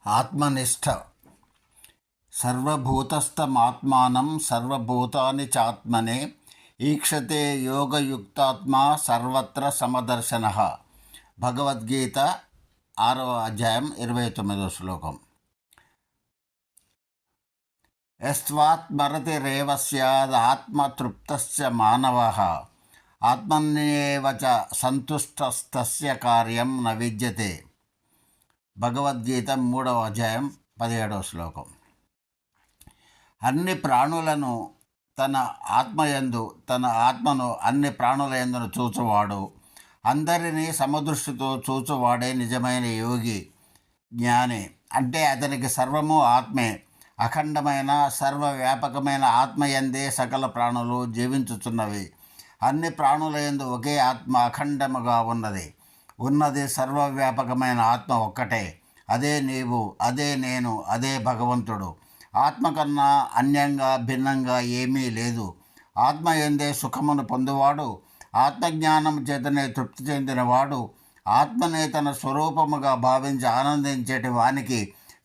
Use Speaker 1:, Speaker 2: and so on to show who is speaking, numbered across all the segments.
Speaker 1: ఆత్మనిష్ట. సర్వభూతస్థమాత్మానం సర్వభూతాని చాత్మనే ఈక్షతే యోగయుక్తాత్మా సర్వత్ర సమదర్శనః. భగవద్గీత 6వ అధ్యాయం 29వ శ్లోకం. యస్త్వాత్మరతిరేవ స్యాదాత్మతృప్తస్య మానవః ఆత్మన్యేవ చ సంతుష్టస్తస్య కార్యం న విద్యతే. భగవద్గీత 3వ అధ్యాయం 17వ శ్లోకం. అన్ని ప్రాణులను తన ఆత్మను అన్ని ప్రాణుల యందును చూచువాడు, అందరినీ సమదృష్టితో చూచువాడే నిజమైన యోగి, జ్ఞాని. అంటే అతనికి సర్వము ఆత్మే. అఖండమైన సర్వవ్యాపకమైన ఆత్మయందే సకల ప్రాణులు జీవించుచున్నవి. అన్ని ప్రాణుల యందు ఒకే ఆత్మ అఖండముగా ఉన్నది సర్వవ్యాపకమైన ఆత్మ ఒక్కటే. అదే నీవు, అదే నేను, అదే భగవంతుడు. ఆత్మ కన్నా అన్యంగా భిన్నంగా ఏమీ లేదు. ఆత్మ యందే సుఖమును పొందువాడు, ఆత్మజ్ఞానం చేతనే తృప్తి చెందినవాడు, ఆత్మనే తన స్వరూపముగా భావించి ఆనందించేటి వానికి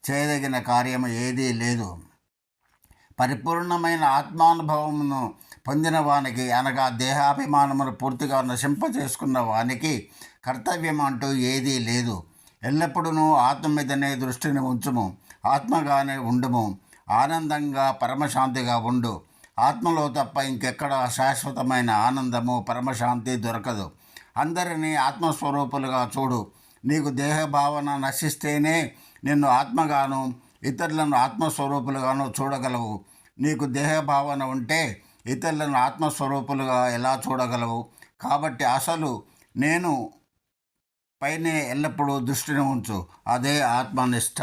Speaker 1: చేయదగిన కార్యము ఏదీ లేదు. పరిపూర్ణమైన ఆత్మానుభవమును పొందిన వానికి, అనగా దేహాభిమానమును పూర్తిగా నశింపజేసుకున్న వానికి కర్తవ్యం అంటూ ఏదీ లేదు. ఎల్లప్పుడూ ఆత్మ మీదనే దృష్టిని ఉంచుము, ఆత్మగానే ఉండుము, ఆనందంగా పరమశాంతిగా ఉండు. ఆత్మలో తప్ప ఇంకెక్కడ శాశ్వతమైన ఆనందము, పరమశాంతి దొరకదు. అందరినీ ఆత్మస్వరూపులుగా చూడు. నీకు దేహభావన నశిస్తేనే నిన్ను ఆత్మగాను, ఇతరులను ఆత్మస్వరూపులుగాను చూడగలవు. నీకు దేహభావన ఉంటే ఇతరులను ఆత్మస్వరూపులుగా ఎలా చూడగలవు? కాబట్టి అసలు నేను పైనే ఎల్లప్పుడూ దృష్టిని ఉంచు. అదే ఆత్మనిష్ట.